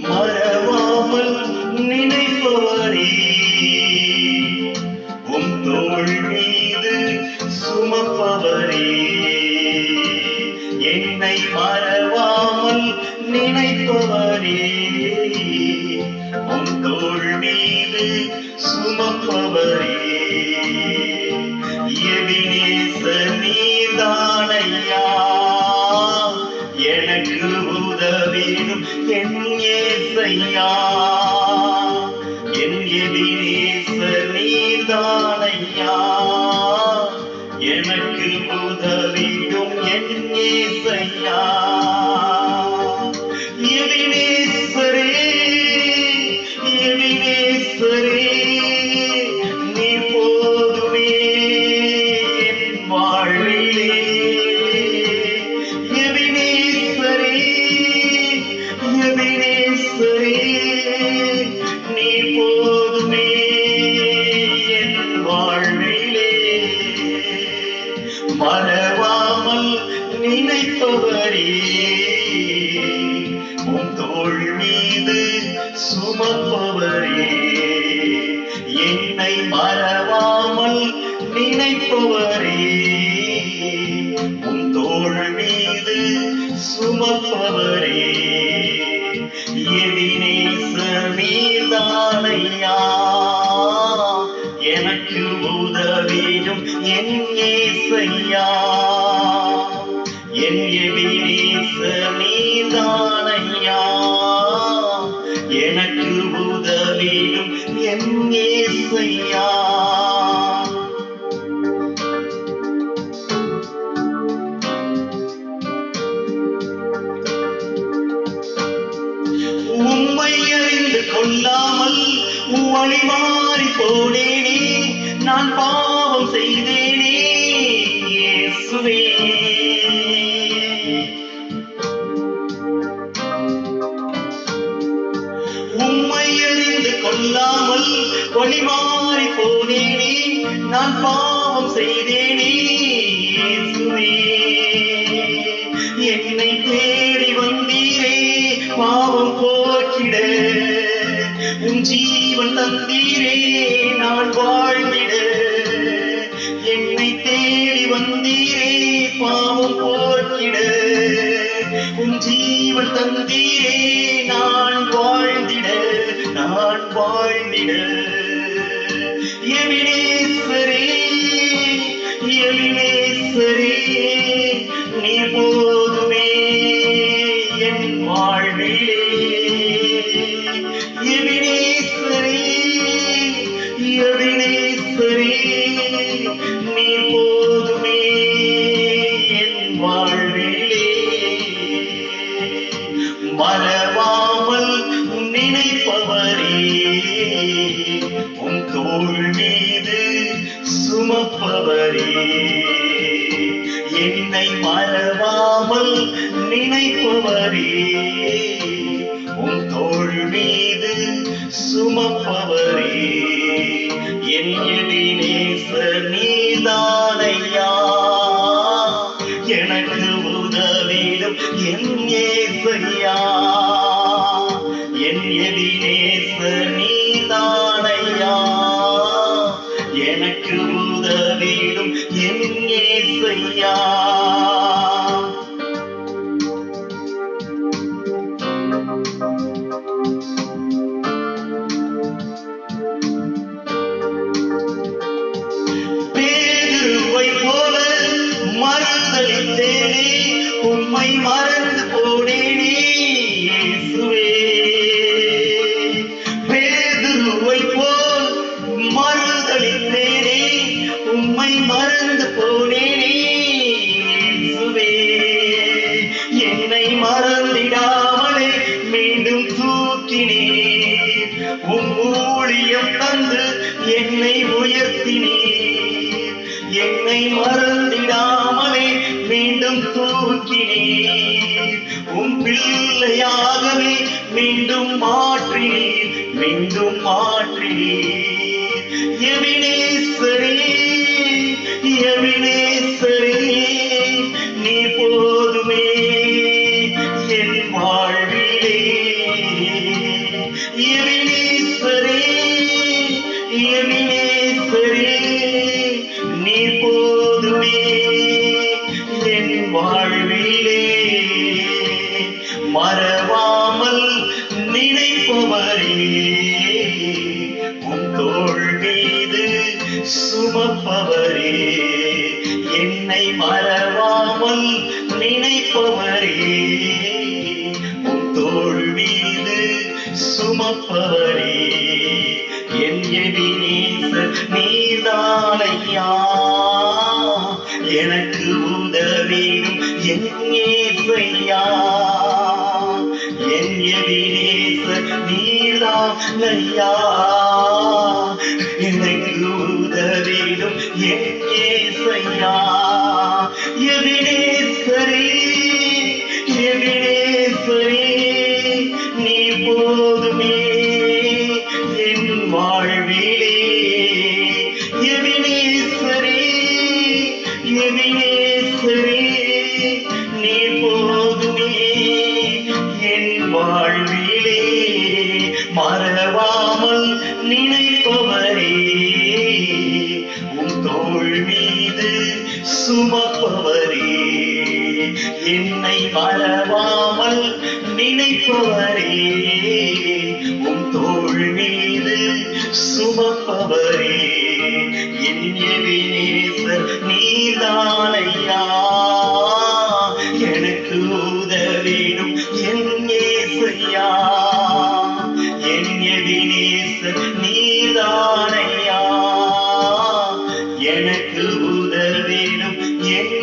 மறவாமல் நினைப்பவரே, உம் தோள் மீது சுமப்பவரே, என்னை மறவாமல் நினைப்பவரே, உம் தோள் மீது சுமப்பவரே, எபினேசர் நீர்தானையா எனக்கு உதவிடும் என் ஏசையா, என் எபினேசர் நீர்தானையா எனக்கு உதவிடும் என் ஏசையா. எபினேசரே, எபினேசரே நீ போதுமே என் வாழ்விலே. எபினேசரே, எபினேசரே நீ போதுமே என் வாழ்விலே. மறவாமல் நினைப்பவரே, உம் தோள் மீது சுமப்பவரே, என்னை மறவாமல் நினைப்பவரே, உம் தோள் மீது சுமப்பவரே, எபினேசர் நீர்தானையா எனக்கு உதவிடும் என் ஏசையா, என் எபினேசர் நீர்தானையா எனக்கு உதவிடும் என் ஏசையா. உம்மை அறிந்து கொள்ளாமல் வழி மாறி போனேனே, நான் பாவம் செய்தேனே இயேசுவே. உம்மை அறிந்து கொள்ளாமல் வழி மாறி போனேனே, நான் பாவம் செய்தேனே இயேசுவே. என்னை தேடி வந்தீரே பாவம் போக்கிட, உன் ஜீவன் தந்தீரே நான் வாழ்ந்திட. என்னை தேடி வந்தீரே பாவம் போக்கிட, உன் ஜீவன் தந்தீரே நான் வாழ்ந்திட, நான் வாழ்ந்திட. எபினேசரே, எபினேசரே நீ போதுமே என் வாழ்விலே. எபினேசரே, எபினேசரே நீ போதுமே என் வாழ்விலே. மறவாமல் நினைப்பவரே, உம் தோள் மீது சுமப்பவரே, என்னை மறவாமல் நினைப்பவரே, உம் தோள் மீது சுமப்பவரே, என் எபினேசர் நீர்தானையா எனக்கு உதவிடும் என் ஏசையா, என் எபினேசர் நீர்தானையா எனக்கு உதவிடும் என் ஏசையா. பேதுருவை போல மறுதலித்தேனே, உம்மை மறந்து போனேனே இயேசுவே. பேதுருவை போல் மறுதலித்தேனே, உம்மை மறந்து போனேனே இயேசுவே. என்னை மறந்திடாமலே மீண்டும் தூக்கினீர், உம் ஊழியம் தந்து என்னை உயர்த்தினீர். என்னை மறந்திடாமலே மீண்டும் தூக்கினீர், உம் பிள்ளையாகவே மீண்டும் மீண்டும் மாற்றினீர் மீண்டும் மாற்றினீர் எபினேசரே எபினேசரே நீ போதுமே என் வாழ்விலே எபினேசரே எபினேசரே நீ போதுமே என் வாழ்விலே மறவாமல் நினைப்பவரே உன் தோள் மீது சுமப்பவரே என்னை மறவாமல் நினைப்பவரே உன் தோள் மீது சுமப்பவரே என் எபினேசர் நீர்தானையா எனக்கு உதவிடும் என் ஏசையா என் எபினேசர் நீர்தானையா எனக்கு உதவிடும் என் ஏசையா எபினேசரே எபினேசரே நீ போதுமே என் வாழ்விலே எபினேசரே எபினேசரே நீ போதுமே என் வாழ்விலே மறவாமல் நினைப்பவரே உன் தோள் மீது சுமப்பவரே என்னை மறவாமல் நினைப்பவரே உன் தோள் மீது சுமப்பவரே என் எபினேசர் நீர்தானையா எனக்கு உதவிடும் என் ஏசையா என் எபினேசர் நீர்தானையா எனக்கு உதவிடும் என்